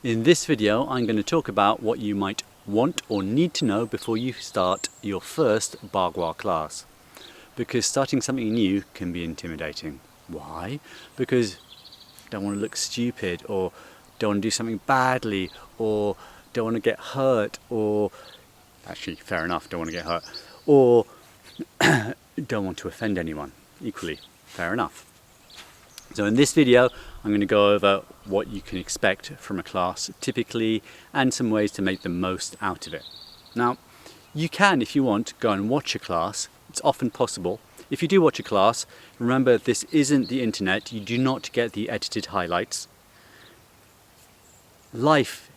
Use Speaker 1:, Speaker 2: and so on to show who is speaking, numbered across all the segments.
Speaker 1: In this video, I'm going to talk about what you might want or need to know before you start your first Bagua class. Because starting something new can be intimidating. Why? Because you don't want to look stupid, or don't want to do something badly, or don't want to get hurt, or actually, fair enough, don't want to get hurt, or don't want to offend anyone. Equally, fair enough. So in this video, I'm going to go over what you can expect from a class typically and some ways to make the most out of it. Now, you can, if you want, go and watch a class. It's often possible. If you do watch a class, remember this isn't the internet. You do not get the edited highlights. Life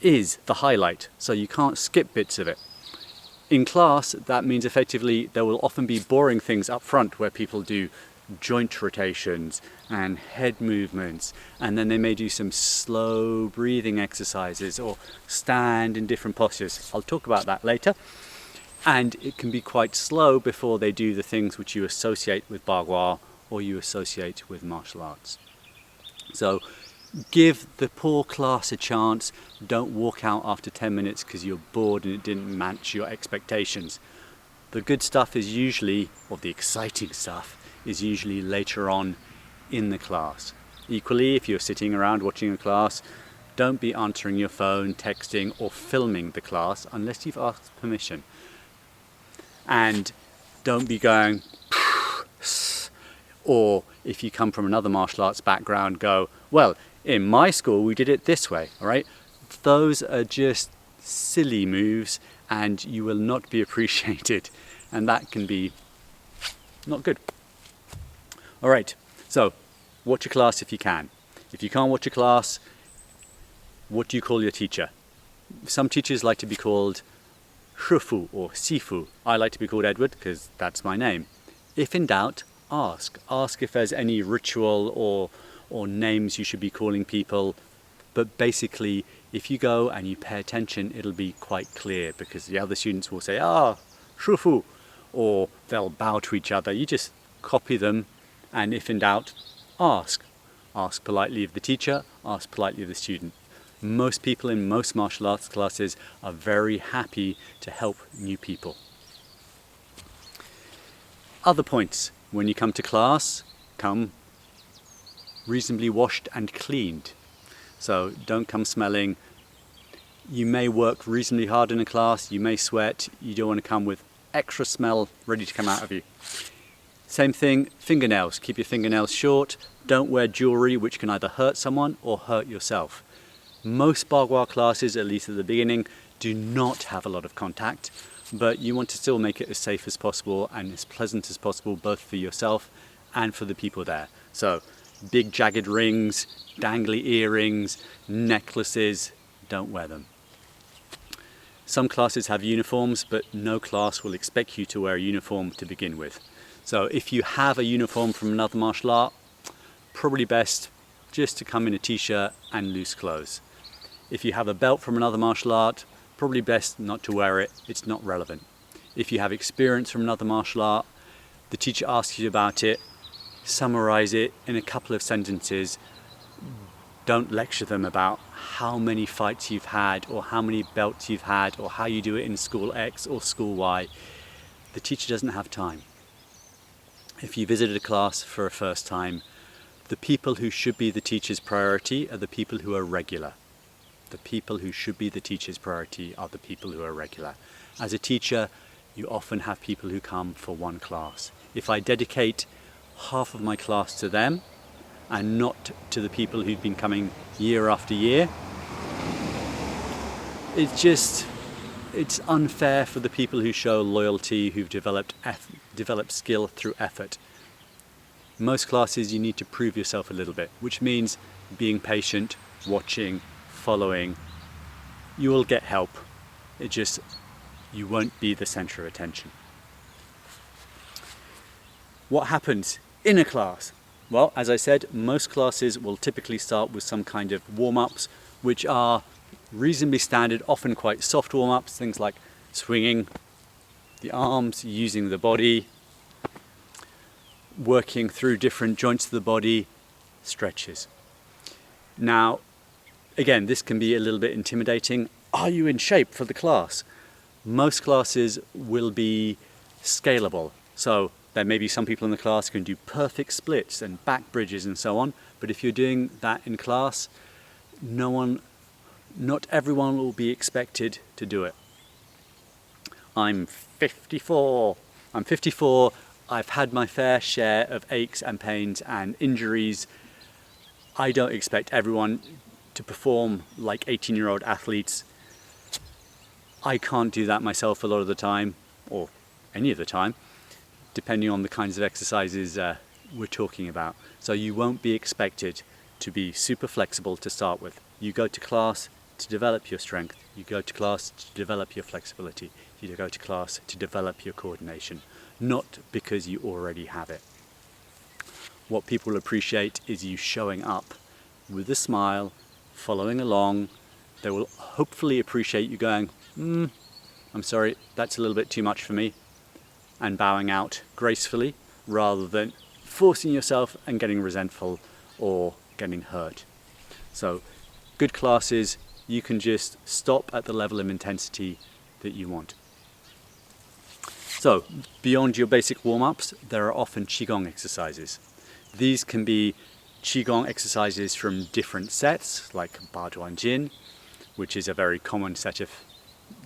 Speaker 1: is the highlight, so you can't skip bits of it. In class, that means effectively there will often be boring things up front where people do joint rotations and head movements, and then they may do some slow breathing exercises or stand in different postures. I'll talk about that later. And it can be quite slow before they do the things which you associate with Bagua or you associate with martial arts. So give the poor class a chance. Don't walk out after 10 minutes because you're bored and it didn't match your expectations. The good stuff is usually, or the exciting stuff, is usually later on in the class. Equally, if you're sitting around watching a class, don't be answering your phone, texting or filming the class unless you've asked permission. And don't be going, or if you come from another martial arts background, go, well, in my school we did it this way, all right? Those are just silly moves and you will not be appreciated, and that can be not good. All right, so watch a class if you can. If you can't watch a class, what do you call your teacher? Some teachers like to be called Shifu or Sifu. I like to be called Edward because that's my name. If in doubt, ask. Ask if there's any ritual or names you should be calling people. But basically, if you go and you pay attention, it'll be quite clear because the other students will say, Shifu, or they'll bow to each other. You just copy them. And if in doubt, ask. Ask politely of the teacher, ask politely of the student. Most people in most martial arts classes are very happy to help new people. Other points. When you come to class, come reasonably washed and cleaned. So don't come smelling. You may work reasonably hard in a class, you may sweat, you don't want to come with extra smell ready to come out of you. Same thing, fingernails. Keep your fingernails short. Don't wear jewelry which can either hurt someone or hurt yourself. Most Bagua classes, at least at the beginning, do not have a lot of contact, but you want to still make it as safe as possible and as pleasant as possible, both for yourself and for the people there. So big jagged rings, dangly earrings, necklaces, don't wear them. Some classes have uniforms, but no class will expect you to wear a uniform to begin with. So if you have a uniform from another martial art, probably best just to come in a t-shirt and loose clothes. If you have a belt from another martial art, probably best not to wear it, it's not relevant. If you have experience from another martial art, the teacher asks you about it, summarize it in a couple of sentences. Don't lecture them about how many fights you've had or how many belts you've had or how you do it in school X or school Y. The teacher doesn't have time. If you visited a class for a first time, the people who should be the teacher's priority are the people who are regular. The people who should be the teacher's priority are the people who are regular. As a teacher, you often have people who come for one class. If I dedicate half of my class to them and not to the people who've been coming year after year, it's unfair for the people who show loyalty, who've developed skill through effort. Most classes you need to prove yourself a little bit, which means being patient, watching, following. You will get help. You won't be the center of attention. What happens in a class? Well, as I said, most classes will typically start with some kind of warm-ups, which are reasonably standard, often quite soft warm-ups, things like swinging the arms, using the body, working through different joints of the body, stretches. Now, Again, this can be a little bit intimidating. Are you in shape for the class? Most classes will be scalable. So there may be some people in the class who can do perfect splits and back bridges and so on. But if you're doing that in class, not everyone will be expected to do it. I'm 54. I've had my fair share of aches and pains and injuries. I don't expect everyone to perform like 18-year-old athletes. I can't do that myself a lot of the time, or any of the time, depending on the kinds of exercises we're talking about. So you won't be expected to be super flexible to start with. You go to class to develop your strength. You go to class to develop your flexibility. You go to class to develop your coordination, not because you already have it. What people appreciate is you showing up with a smile, following along. They will hopefully appreciate you going, I'm sorry, that's a little bit too much for me, and bowing out gracefully rather than forcing yourself and getting resentful or getting hurt. So good classes, you can just stop at the level of intensity that you want. So beyond your basic warm-ups, there are often Qigong exercises. These can be Qigong exercises from different sets, like Ba-Duan-Jin, which is a very common set of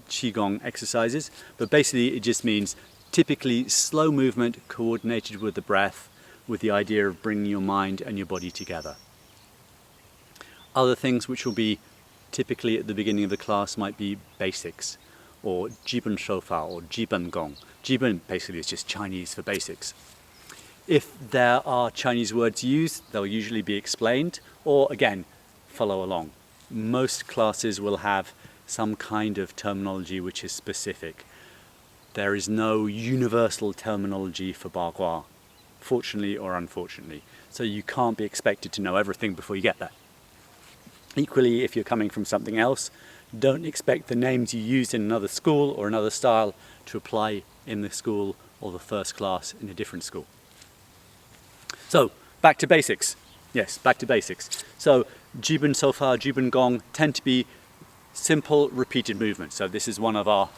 Speaker 1: Qigong exercises. But basically it just means typically slow movement coordinated with the breath, with the idea of bringing your mind and your body together. Other things which will be typically at the beginning of the class might be basics, or Jiben Shoufa or Jiben Gong. Jiben basically is just Chinese for basics. If there are Chinese words used, they'll usually be explained, or again, follow along. Most classes will have some kind of terminology which is specific. There is no universal terminology for Bagua, fortunately or unfortunately. So you can't be expected to know everything before you get there. Equally, if you're coming from something else, don't expect the names you used in another school or another style to apply in the school or the first class in a different school. So, back to basics. Yes, back to basics. So, Jiben Sofa, Jiben Gong tend to be simple, repeated movements. So this is one of our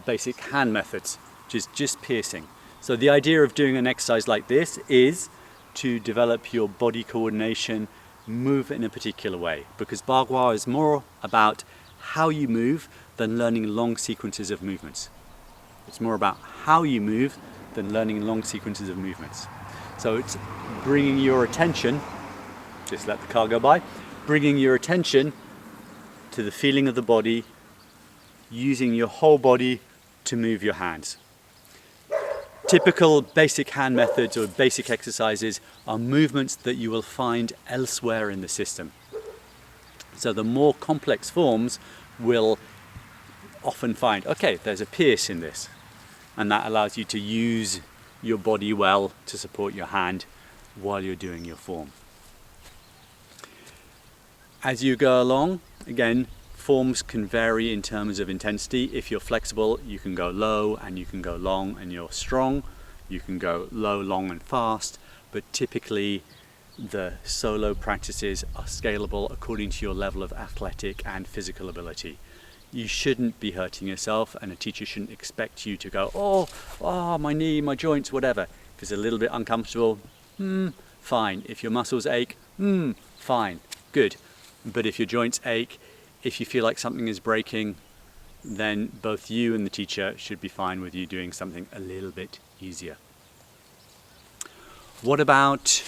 Speaker 1: basic hand methods, which is just piercing. So the idea of doing an exercise like this is to develop your body coordination, move in a particular way, because Bagua is more about how you move than learning long sequences of movements. It's more about how you move than learning long sequences of movements. So it's bringing your attention, just let the car go by, bringing your attention to the feeling of the body, using your whole body to move your hands. Typical basic hand methods or basic exercises are movements that you will find elsewhere in the system. So the more complex forms will often find, okay, there's a pierce in this, and that allows you to use your body well to support your hand while you're doing your form. As you go along, again, forms can vary in terms of intensity. If you're flexible, you can go low and you can go long and you're strong. You can go low, long and fast, but typically the solo practices are scalable according to your level of athletic and physical ability. You shouldn't be hurting yourself, and a teacher shouldn't expect you to go, oh, my knee, my joints, whatever. If it's a little bit uncomfortable, fine. If your muscles ache, fine, good. But if your joints ache, if you feel like something is breaking, then both you and the teacher should be fine with you doing something a little bit easier. What about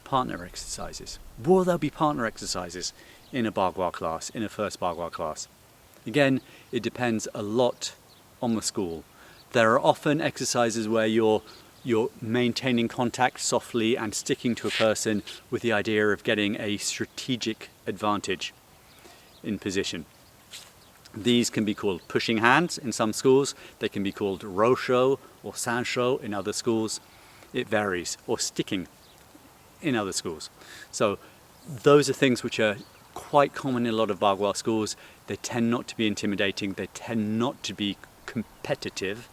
Speaker 1: partner exercises? Will there be partner exercises in a Bagua class, in a first Bagua class? Again, it depends a lot on the school. There are often exercises where you're maintaining contact softly and sticking to a person with the idea of getting a strategic advantage in position. These can be called pushing hands in some schools. They can be called rosho or sansho in other schools. It varies. Or sticking in other schools. So those are things which are quite common in a lot of Bagua schools. They tend not to be intimidating. They tend not to be competitive,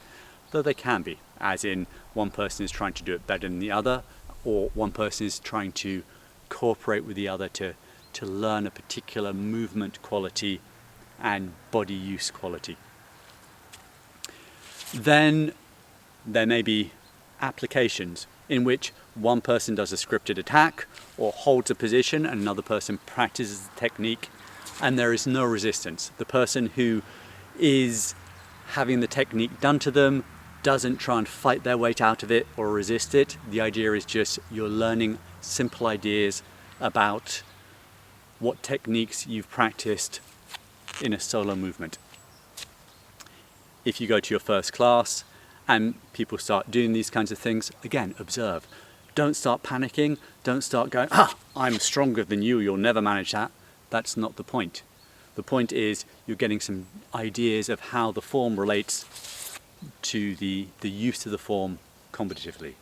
Speaker 1: though they can be, as in one person is trying to do it better than the other, or one person is trying to cooperate with the other to to learn a particular movement quality and body use quality. Then there may be applications in which one person does a scripted attack or holds a position and another person practices the technique, and there is no resistance. The person who is having the technique done to them doesn't try and fight their way out of it or resist it. The idea is just you're learning simple ideas about what techniques you've practiced in a solo movement. If you go to your first class and people start doing these kinds of things, again, observe. Don't start panicking. Don't start going, I'm stronger than you, you'll never manage that. That's not the point. The point is you're getting some ideas of how the form relates to the use of the form competitively.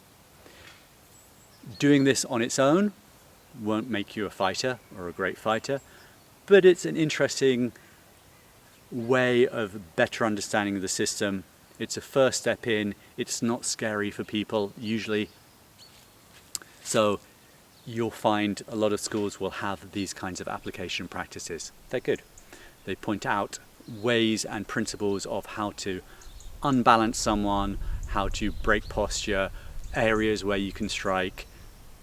Speaker 1: Doing this on its own won't make you a fighter or a great fighter, but it's an interesting way of better understanding the system. It's a first step in. It's not scary for people usually. So you'll find a lot of schools will have these kinds of application practices. They're good. They point out ways and principles of how to unbalance someone, how to break posture, areas where you can strike,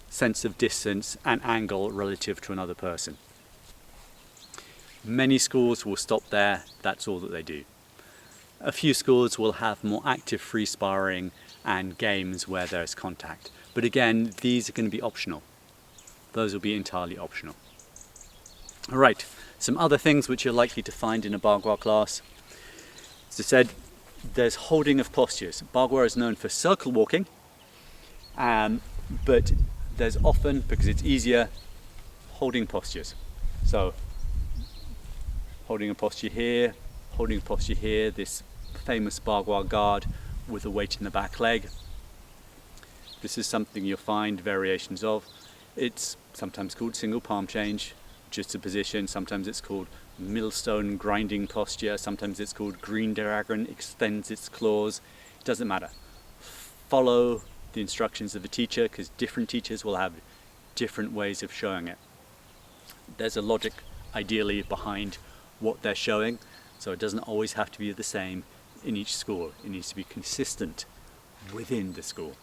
Speaker 1: sense of distance and angle relative to another person. Many schools will stop there. That's all that they do. A few schools will have more active free sparring and games where there's contact. But again, these are going to be optional. Those will be entirely optional. All right, some other things which you're likely to find in a Bagua class. As I said, there's holding of postures. Bagua is known for circle walking, but there's often, because it's easier, holding postures. So holding a posture here, holding a posture here, this famous Bagua guard with a weight in the back leg. This is something you'll find variations of. It's sometimes called single palm change, just a position. Sometimes it's called millstone grinding posture. Sometimes it's called green dragon, extends its claws. It doesn't matter. Follow the instructions of the teacher, because different teachers will have different ways of showing it. There's a logic ideally behind what they're showing, so it doesn't always have to be the same in each school. It needs to be consistent within the school.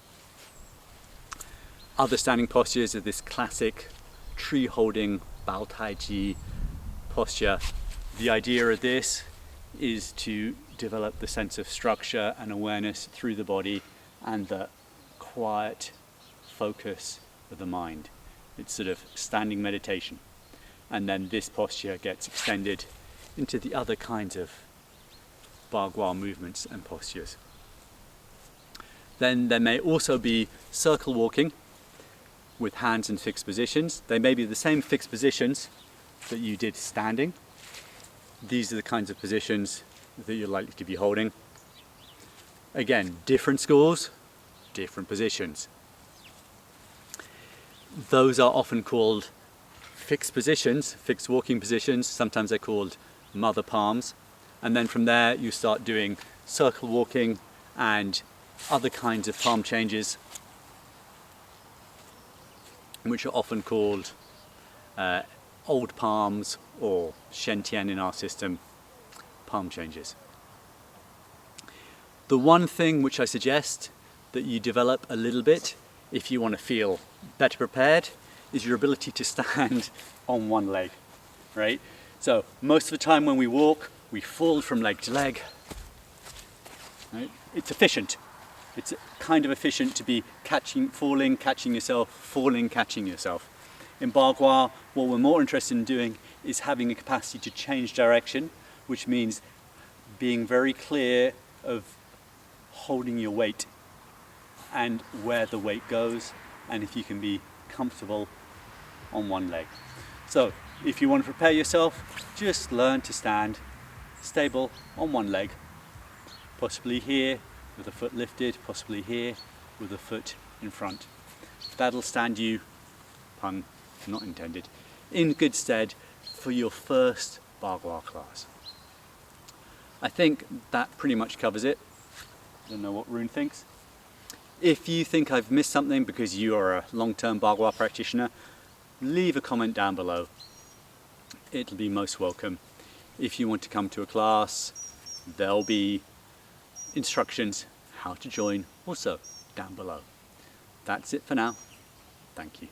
Speaker 1: Other standing postures are this classic tree holding Bao Tai Chi posture. The idea of this is to develop the sense of structure and awareness through the body and the quiet focus of the mind. It's sort of standing meditation. And then this posture gets extended into the other kinds of Bagua movements and postures. Then there may also be circle walking with hands in fixed positions. They may be the same fixed positions that you did standing. These are the kinds of positions that you're likely to be holding. Again, different schools, different positions. Those are often called fixed positions, fixed walking positions. Sometimes they're called mother palms. And then from there you start doing circle walking and other kinds of palm changes, which are often called old palms or Shentian in our system, palm changes. The one thing which I suggest that you develop a little bit if you want to feel better prepared is your ability to stand on one leg, right? So most of the time when we walk, we fall from leg to leg, right? It's efficient. It's kind of efficient to be falling, catching yourself, falling, catching yourself. In Bagua, what we're more interested in doing is having a capacity to change direction, which means being very clear of holding your weight and where the weight goes, and if you can be comfortable on one leg. So if you want to prepare yourself, just learn to stand stable on one leg, possibly here with a foot lifted, possibly here with a foot in front. That'll stand you, pun not intended, in good stead for your first Bagua class. I think that pretty much covers it. I don't know what Rune thinks. If you think I've missed something because you are a long-term Bagua practitioner, leave a comment down below. it'll be most welcome. If you want to come to a class, there'll be instructions how to join also down below. That's it for now. Thank you.